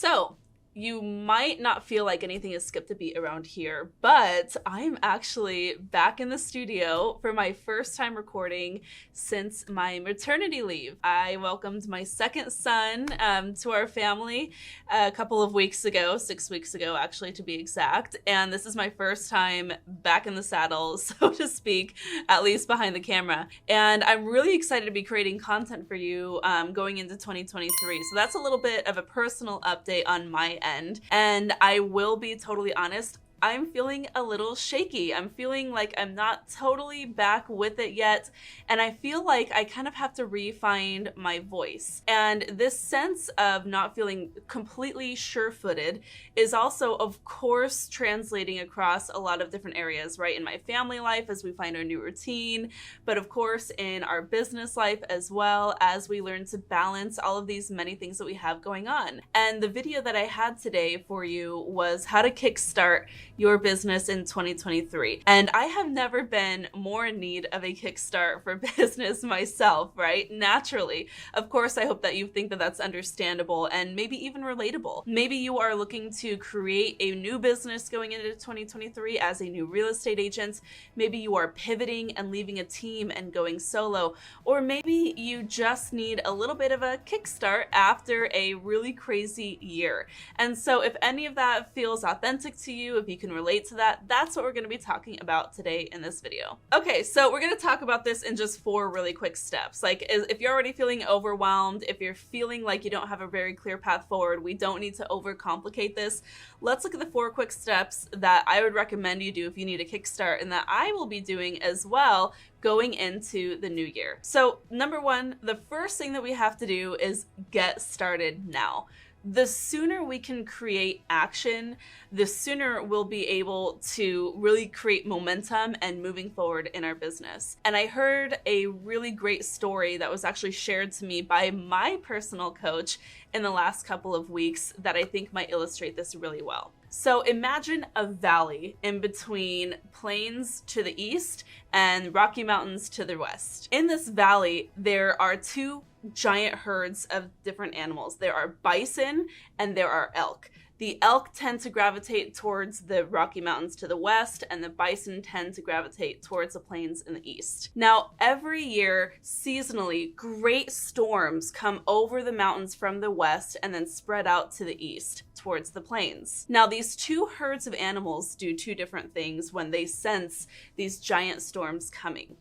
So, you might not feel like anything has skipped a beat around here, but I'm actually back in the studio for my first time recording since my maternity leave. I welcomed my second son to our family a couple of weeks ago, 6 weeks ago, actually, to be exact. And this is my first time back in the saddle, so to speak, at least behind the camera. And I'm really excited to be creating content for you going into 2023. So that's a little bit of a personal update on my end. And I will be totally honest, I'm feeling a little shaky. I'm feeling like I'm not totally back with it yet. And I feel like I kind of have to refine my voice. And this sense of not feeling completely sure-footed is also, of course, translating across a lot of different areas, right? In my family life as we find our new routine, but of course in our business life as well as we learn to balance all of these many things that we have going on. And the video that I had today for you was how to kickstart your business in 2023. And I have never been more in need of a kickstart for business myself, right? Naturally. Of course, I hope that you think that that's understandable and maybe even relatable. Maybe you are looking to create a new business going into 2023 as a new real estate agent. Maybe you are pivoting and leaving a team and going solo. Or maybe you just need a little bit of a kickstart after a really crazy year. And so if any of that feels authentic to you, if you can relate to that, that's what we're going to be talking about today in this video. Okay, so we're going to talk about this in just 4 really quick steps. Like, if you're already feeling overwhelmed, if you're feeling like you don't have a very clear path forward, we don't need to overcomplicate this. Let's look at the 4 quick steps that I would recommend you do if you need a kickstart, and that I will be doing as well going into the new year. So number 1, the first thing that we have to do is get started now. The sooner we can create action, the sooner we'll be able to really create momentum and moving forward in our business. And I heard a really great story that was actually shared to me by my personal coach in the last couple of weeks that I think might illustrate this really well. So imagine a valley in between plains to the east and Rocky Mountains to the west. In this valley, there are 2 giant herds of different animals. There are bison and there are elk. The elk tend to gravitate towards the Rocky Mountains to the west, and the bison tend to gravitate towards the plains in the east. Now, every year, seasonally, great storms come over the mountains from the west and then spread out to the east towards the plains. Now, these 2 herds of animals do 2 different things when they sense these giant storms coming.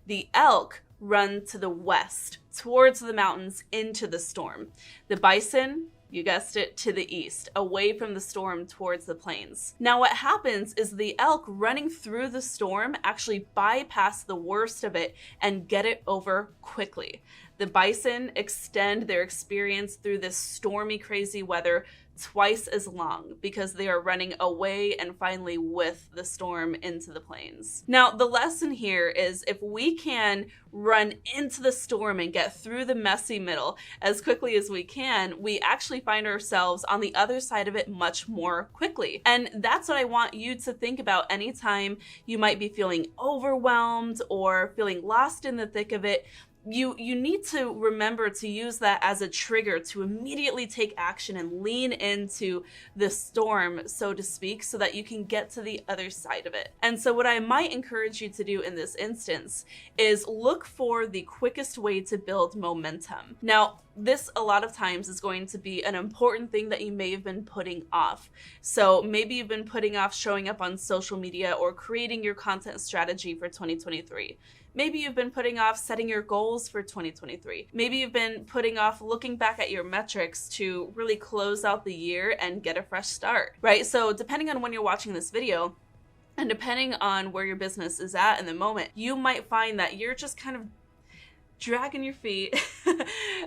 The elk run to the west, towards the mountains, into the storm. The bison, you guessed it, to the east, away from the storm towards the plains. Now what happens is the elk running through the storm actually bypass the worst of it and get it over quickly. The bison extend their experience through this stormy, crazy weather twice as long because they are running away and finally with the storm into the plains. Now, the lesson here is if we can run into the storm and get through the messy middle as quickly as we can, we actually find ourselves on the other side of it much more quickly. And that's what I want you to think about anytime you might be feeling overwhelmed or feeling lost in the thick of it. You need to remember to use that as a trigger to immediately take action and lean into the storm, so to speak, so that you can get to the other side of it. And so what I might encourage you to do in this instance is look for the quickest way to build momentum. Now, this a lot of times is going to be an important thing that you may have been putting off. So maybe you've been putting off showing up on social media or creating your content strategy for 2023. Maybe you've been putting off setting your goals for 2023. Maybe you've been putting off looking back at your metrics to really close out the year and get a fresh start, right? So depending on when you're watching this video, and depending on where your business is at in the moment, you might find that you're just kind of dragging your feet.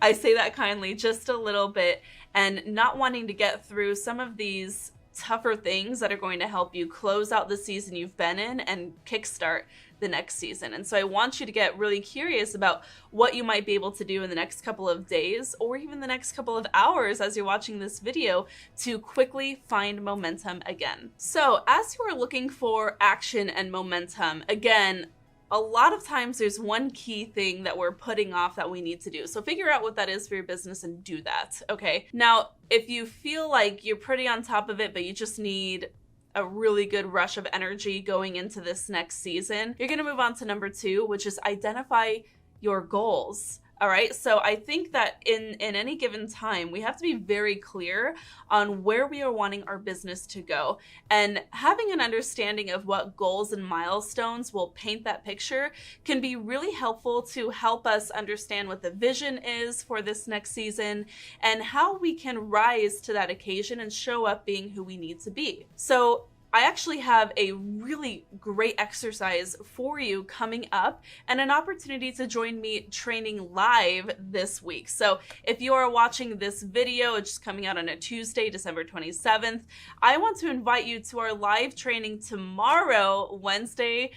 I say that kindly, just a little bit, and not wanting to get through some of these tougher things that are going to help you close out the season you've been in and kickstart the next season. And so I want you to get really curious about what you might be able to do in the next couple of days or even the next couple of hours as you're watching this video to quickly find momentum again. So as you are looking for action and momentum, again, a lot of times there's one key thing that we're putting off that we need to do. So figure out what that is for your business and do that, okay? Now, if you feel like you're pretty on top of it, but you just need a really good rush of energy going into this next season, you're gonna move on to number 2, which is identify your goals. All right, so I think that in any given time, we have to be very clear on where we are wanting our business to go. And having an understanding of what goals and milestones will paint that picture can be really helpful to help us understand what the vision is for this next season and how we can rise to that occasion and show up being who we need to be. So I actually have a really great exercise for you coming up and an opportunity to join me training live this week. So if you are watching this video, it's just coming out on a Tuesday, December 27th, I want to invite you to our live training tomorrow, Wednesday,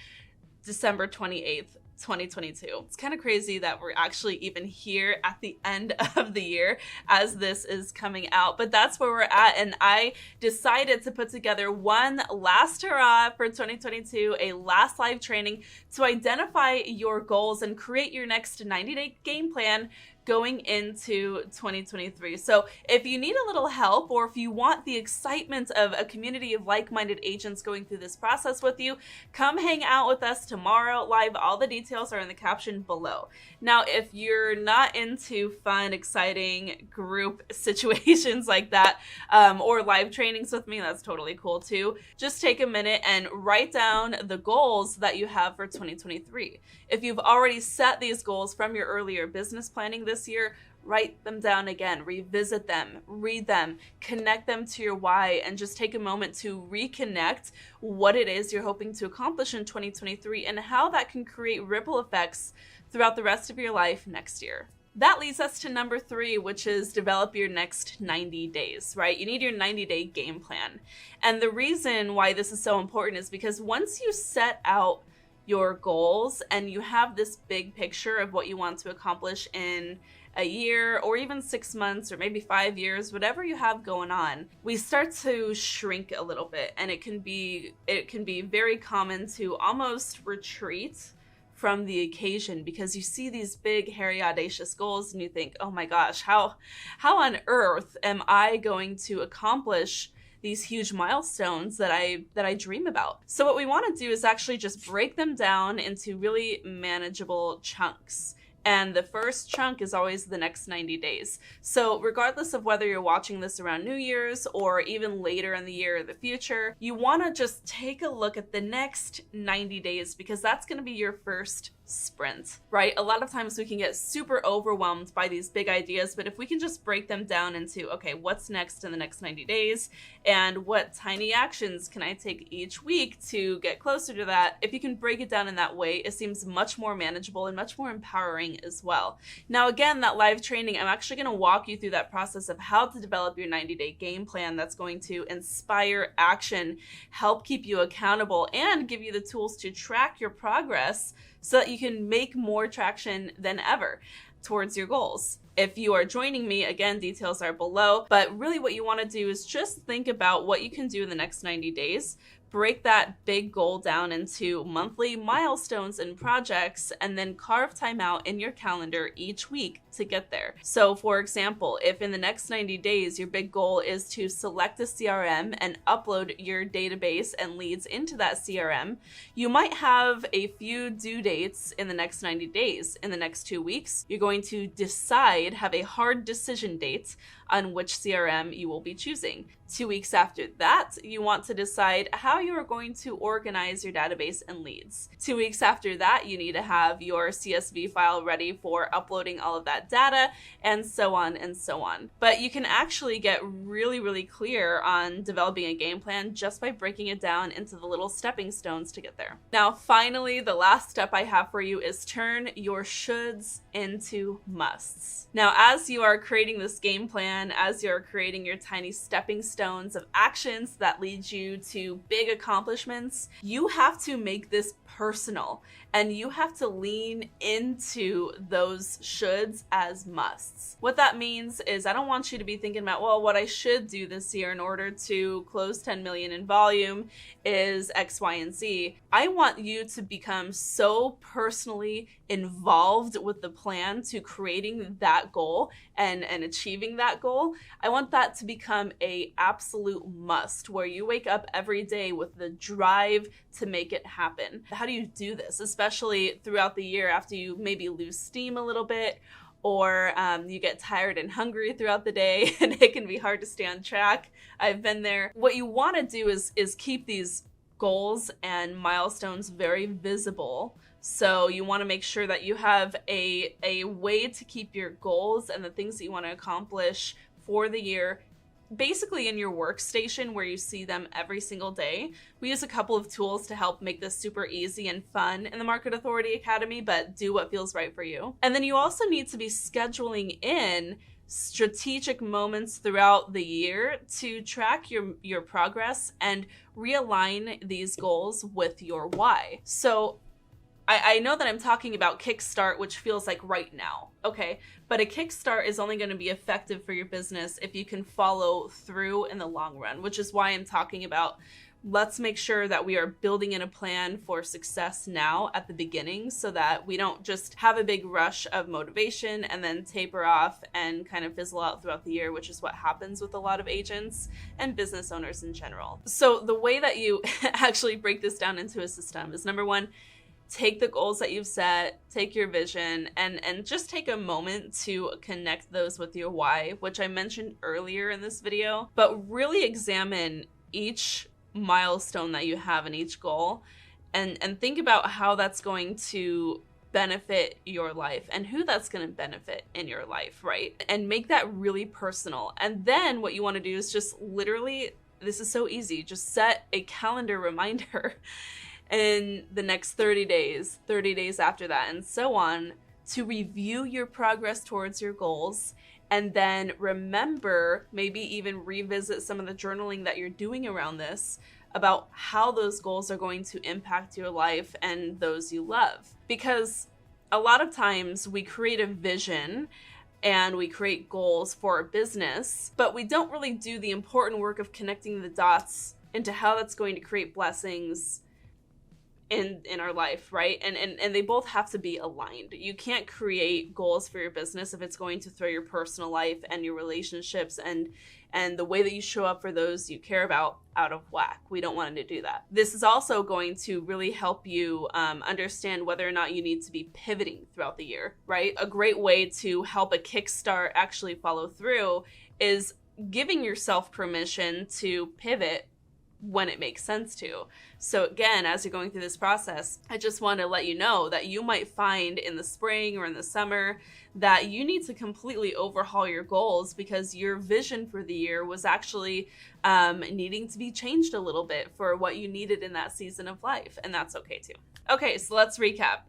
December 28th. 2022. It's kind of crazy that we're actually even here at the end of the year as this is coming out, but that's where we're at. And I decided to put together one last hurrah for 2022, a last live training to identify your goals and create your next 90-day game plan going into 2023. So if you need a little help, or if you want the excitement of a community of like-minded agents going through this process with you, come hang out with us tomorrow live. All the details are in the caption below. Now, if you're not into fun, exciting group situations like that, or live trainings with me, that's totally cool too. Just take a minute and write down the goals that you have for 2023. If you've already set these goals from your earlier business planning this year, write them down again, revisit them, read them, connect them to your why, and just take a moment to reconnect what it is you're hoping to accomplish in 2023 and how that can create ripple effects throughout the rest of your life next year. That leads us to number 3, which is develop your next 90 days, right? You need your 90-day game plan. And the reason why this is so important is because once you set out your goals and you have this big picture of what you want to accomplish in a year or even 6 months or maybe 5 years, whatever you have going on, we start to shrink a little bit, and it can be very common to almost retreat from the occasion because you see these big, hairy, audacious goals and you think, oh my gosh, how on earth am I going to accomplish these huge milestones that I dream about? So what we want to do is actually just break them down into really manageable chunks. And the first chunk is always the next 90 days. So regardless of whether you're watching this around New Year's or even later in the year or the future, you want to just take a look at the next 90 days because that's going to be your first sprint, right? A lot of times we can get super overwhelmed by these big ideas, but if we can just break them down into, okay, what's next in the next 90 days and what tiny actions can I take each week to get closer to that? If you can break it down in that way, it seems much more manageable and much more empowering as well. Now, again, that live training, I'm actually going to walk you through that process of how to develop your 90-day game plan that's going to inspire action, help keep you accountable, and give you the tools to track your progress so that you can make more traction than ever towards your goals. If you are joining me, again, details are below, but really what you want to do is just think about what you can do in the next 90 days, break that big goal down into monthly milestones and projects, and then carve time out in your calendar each week to get there. So for example, if in the next 90 days, your big goal is to select a CRM and upload your database and leads into that CRM, you might have a few due dates in the next 90 days. In the next 2 weeks, you're going to decide, have a hard decision date on which CRM you will be choosing. 2 weeks after that, you want to decide how you are going to organize your database and leads. 2 weeks after that, you need to have your CSV file ready for uploading all of that data, and so on and so on. But you can actually get really, really clear on developing a game plan just by breaking it down into the little stepping stones to get there. Now, finally, the last step I have for you is turn your shoulds into musts. Now, as you are creating this game plan plan, as you're creating your tiny stepping stones of actions that lead you to big accomplishments, you have to make this personal, and you have to lean into those shoulds as musts. What that means is I don't want you to be thinking about, well, what I should do this year in order to close 10 million in volume is X, Y, and Z. I want you to become so personally involved with the plan to creating that goal and achieving that goal. I want that to become a absolute must, where you wake up every day with the drive to make it happen. How do you do this, especially throughout the year after you maybe lose steam a little bit, or you get tired and hungry throughout the day and it can be hard to stay on track? I've been there. What you want to do is keep these goals and milestones very visible. So you want to make sure that you have a way to keep your goals and the things that you want to accomplish for the year basically in your workstation where you see them every single day. We use a couple of tools to help make this super easy and fun in the Market Authority Academy, but do what feels right for you. And then you also need to be scheduling in strategic moments throughout the year to track your progress and realign these goals with your why. So I know that I'm talking about Kickstart, which feels like right now, okay? But a Kickstart is only going to be effective for your business if you can follow through in the long run, which is why I'm talking about let's make sure that we are building in a plan for success now at the beginning so that we don't just have a big rush of motivation and then taper off and kind of fizzle out throughout the year, which is what happens with a lot of agents and business owners in general. So the way that you actually break this down into a system is, number one, take the goals that you've set, take your vision, and just take a moment to connect those with your why, which I mentioned earlier in this video. But really examine each milestone that you have in each goal and think about how that's going to benefit your life and who that's going to benefit in your life, right? And make that really personal. And then what you want to do is just literally, this is so easy, just set a calendar reminder in the next 30 days after that, and so on, to review your progress towards your goals, and then remember, maybe even revisit some of the journaling that you're doing around this about how those goals are going to impact your life and those you love. Because a lot of times we create a vision and we create goals for our business, but we don't really do the important work of connecting the dots into how that's going to create blessings in our life, right? And they both have to be aligned. You can't create goals for your business if it's going to throw your personal life and your relationships and the way that you show up for those you care about out of whack. We don't want to do that. This is also going to really help you understand whether or not you need to be pivoting throughout the year, right? A great way to help a Kickstart actually follow through is giving yourself permission to pivot when it makes sense to. So again, as you're going through this process, I just want to let you know that you might find in the spring or in the summer that you need to completely overhaul your goals because your vision for the year was actually needing to be changed a little bit for what you needed in that season of life, and that's okay too. Okay, so let's recap.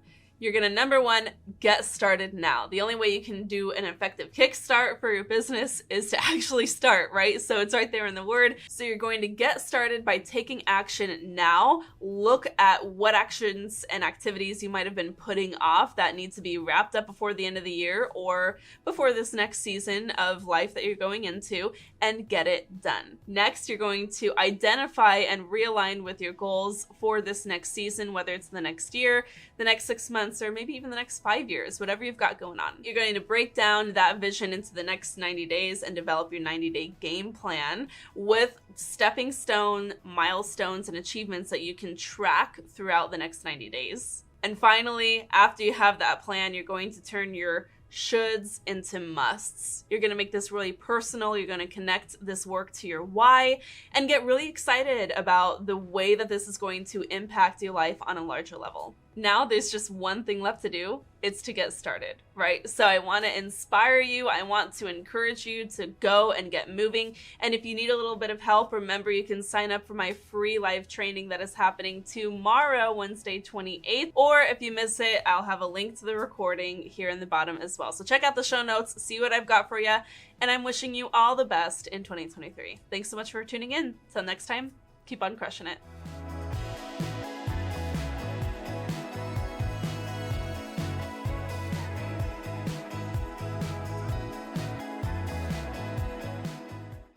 You're going to, number one, get started now. The only way you can do an effective kickstart for your business is to actually start, right? So it's right there in the word. So you're going to get started by taking action now. Look at what actions and activities you might have been putting off that need to be wrapped up before the end of the year or before this next season of life that you're going into, and get it done. Next, you're going to identify and realign with your goals for this next season, whether it's the next year, the next 6 months, or maybe even the next 5 years, whatever you've got going on. You're going to break down that vision into the next 90 days and develop your 90-day game plan with stepping stone milestones and achievements that you can track throughout the next 90 days. And finally, after you have that plan, you're going to turn your shoulds into musts. You're going to make this really personal. You're going to connect this work to your why and get really excited about the way that this is going to impact your life on a larger level. Now there's just one thing left to do. It's to get started, right? So I want to inspire you. I want to encourage you to go and get moving. And if you need a little bit of help, remember you can sign up for my free live training that is happening tomorrow, Wednesday 28th. Or if you miss it, I'll have a link to the recording here in the bottom as well. So check out the show notes, see what I've got for you. And I'm wishing you all the best in 2023. Thanks so much for tuning in. Till next time, keep on crushing it.